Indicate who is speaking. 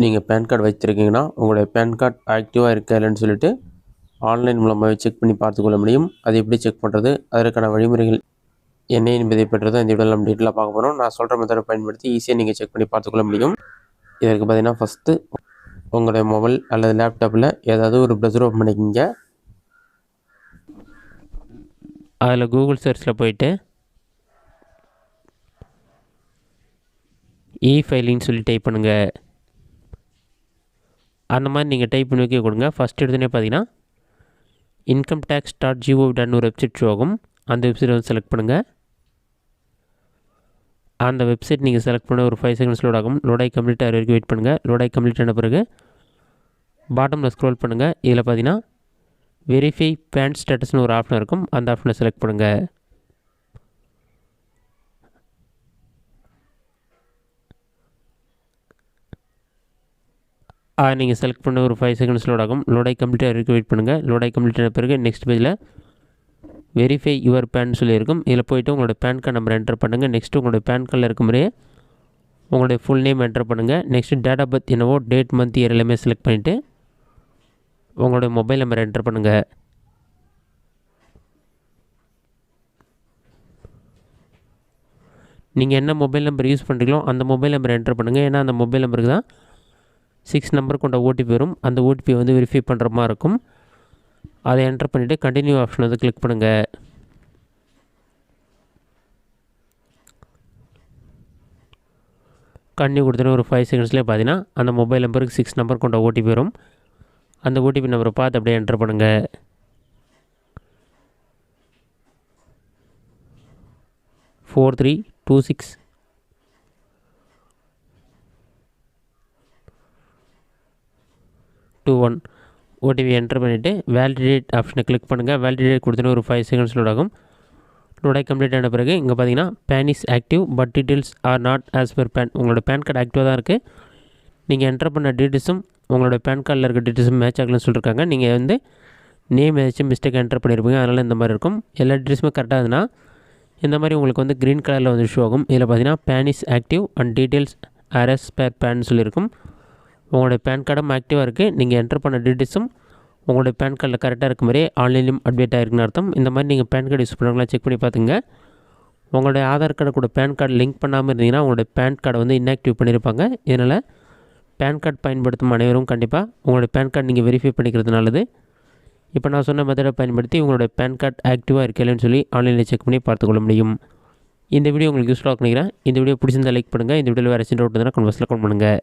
Speaker 1: நீங்கள் pan card வைத்திருக்கீங்கன்னா உங்களுடைய pan card ஆக்டிவாக இருக்கா இல்லைன்னு சொல்லிட்டு ஆன்லைன் மூலமாகவே செக் பண்ணி பார்த்துக்கொள்ள முடியும். அது எப்படி செக் பண்ணுறது, அதற்கான வழிமுறைகள் என்ன என்பதை பற்றி தான் இந்த வீடியோவில் நம்ம டீட்டெயிலாக பார்க்க போகிறோம். நான் சொல்கிற மெத்தடை பயன்படுத்தி ஈஸியாக நீங்கள் செக் பண்ணி பார்த்துக்கொள்ள முடியும். இதற்கு பார்த்தீங்கன்னா ஃபஸ்ட்டு உங்களுடைய மொபைல் அல்லது லேப்டாப்பில் ஏதாவது ஒரு ப்ரௌசர் ஓப்பன் பண்ணிக்கிங்க. அதில் கூகுள் சர்ச்சில் போயிட்டு ஃபைலின்னு சொல்லி டைப் பண்ணுங்கள். அந்த மாதிரி நீங்கள் டைப் பண்ணி வைக்க கொடுங்க. ஃபஸ்ட் எடுத்துனே பார்த்தீங்கன்னா incometax.gov.in ஒரு வெப்சைட் ஷோ ஆகும். அந்த வெப்சைட் வந்து செலக்ட் பண்ணுங்கள். அந்த வெப்சைட் நீங்கள் செலக்ட் பண்ண ஒரு 5 செகண்ட்ஸ் லோட் ஆகும். லோடாகி கம்ப்ளீட் ஆகிற வரைக்கும் வெயிட் பண்ணுங்கள். லோடாகி கம்ப்ளீட் ஆன பிறகு பாட்டமில் ஸ்க்ரோல் பண்ணுங்கள். இதில் பார்த்தீங்கன்னா வெரிஃபை பேன் ஸ்டேட்டஸ்னு ஒரு ஆப்ஷன் இருக்கும். அந்த ஆப்ஷனை செலக்ட் பண்ணுங்கள். நீங்கள் செலக்ட் பண்ண ஒரு 5 செகண்ட்ஸ் லோட் ஆகும். லோடாகி கம்ப்ளீட் ஆகிற வரைக்கும் வெயிட் பண்ணுங்கள். லோடாகி கம்ப்ளீட் ஆன பிறகு நெக்ஸ்ட் பேஜில் வெரிஃபை யுவர் பேன் சொல்லியிருக்கும். இதில் போய்ட்டு உங்களோட பேன் கார்டு நம்பர் என்டர் பண்ணுங்கள். நெக்ஸ்ட்டு உங்களோட பேன் கார்டில் இருக்க மாதிரியே உங்களுடைய ஃபுல் நேம் என்டர் பண்ணுங்கள். நெக்ஸ்ட்டு டேட் ஆஃப் பர்த் என்னவோ டேட் மந்த் இயர் எல்லாமே செலக்ட் பண்ணிவிட்டு உங்களோட மொபைல் நம்பர் என்டர் பண்ணுங்கள். நீங்கள் என்ன மொபைல் நம்பர் யூஸ் பண்ணுறீங்களோ அந்த மொபைல் நம்பர் என்டர் பண்ணுங்கள். ஏன்னா அந்த மொபைல் நம்பருக்கு தான் 6 நம்பர் கொண்ட ஓடிபி வரும். அந்த ஓடிபியை வந்து வெரிஃபை பண்ணுற மாதிரி இருக்கும். அதை என்டர் பண்ணிவிட்டு கண்டினியூ ஆப்ஷன் வந்து கிளிக் பண்ணுங்கள். கண்டினியூ கொடுத்தோன்னா ஒரு 5 செகண்ட்ஸ்லேயே பார்த்தீங்கன்னா அந்த மொபைல் நம்பருக்கு 6 நம்பர் கொண்ட ஓடிபி வரும். அந்த ஓடிபி நம்பரை பார்த்து அப்படியே என்டர் பண்ணுங்கள். 432621 ஓடிபி என்டர் பண்ணிவிட்டு வேலிடேட் ஆப்ஷனை கிளிக் பண்ணுங்கள். வேலிடேட் கொடுத்தோன்னா ஒரு 5 செகண்ட்ஸ் லோட் ஆகும். லோடாகி கம்ப்ளீட் ஆன பிறகு இங்கே பார்த்தீங்கன்னா PAN is active but details are not as per PAN. உங்களோட பேன் கார்டு ஆக்டிவாக தான் இருக்குது. நீங்கள் என்டர் பண்ண டீட்டெயில்ஸும் உங்களோட பேன் கார்டில் இருக்க டீட்டெயில்ஸும் மேட்ச் ஆகலன்னு சொல்லியிருக்காங்க. நீங்கள் வந்து நேம் ஏதாச்சும் மிஸ்டேக் என்டர் பண்ணியிருப்பீங்க. அதனால் இந்த மாதிரி இருக்கும். எல்லா டீட்டெயில்ஸுமே கரெக்டாக இருந்ததுன்னா இந்த மாதிரி உங்களுக்கு வந்து க்ரீன் கலரில் வந்து ஷோ ஆகும். இதில் பார்த்தீங்கன்னா PAN is active and details are as per PAN சொல்லியிருக்கும். உங்களோட பேன் கார்டும் ஆக்டிவாக இருக்குது. நீங்கள் என்டர் பண்ண டீட்டெயில்ஸும் உங்களோட பேன் கார்டில் கரெக்டாக இருக்க மாதிரி ஆன்லைன்லையும் அப்டேட் ஆகிருக்குன்னு அர்த்தம். இந்த மாதிரி நீங்கள் பேன் கார்டு யூஸ் பண்ணுறவங்களாம் செக் பண்ணி பார்த்துங்க. உங்களுடைய ஆதார் கார்டு கூட பேன் கார்டு லிங்க் பண்ணாமல் இருந்தீங்கன்னா உங்களோட பேன் கார்டை வந்து இன்ஆக்டிவ் பண்ணியிருப்பாங்க. இதனால் பேன் கார்டு பயன்படுத்தும் அனைவரும் கண்டிப்பாக உங்களோட பேன் கார்டு நீங்கள் வெரிஃபை பண்ணிக்கிறது நல்லது. இப்போ நான் சொன்ன மெத்தடை பயன்படுத்தி உங்களோட பேன் கார்டு ஆக்டிவாக இருக்கலன்னு சொல்லி ஆன்லைனில் செக் பண்ணி பார்த்துக்கொள்ள முடியும். இந்த வீடியோ உங்களுக்கு யூஸ்ஃபுல்லாக நினைக்கிறேன். இந்த வீடியோ பிடிச்சிருந்தால் லைக் பண்ணுங்கள். இந்த வீடியோவில் வேறு சின்ன டவுட் இருந்தால் கமெண்ட்ஸில் கமெண்ட் பண்ணுங்கள்.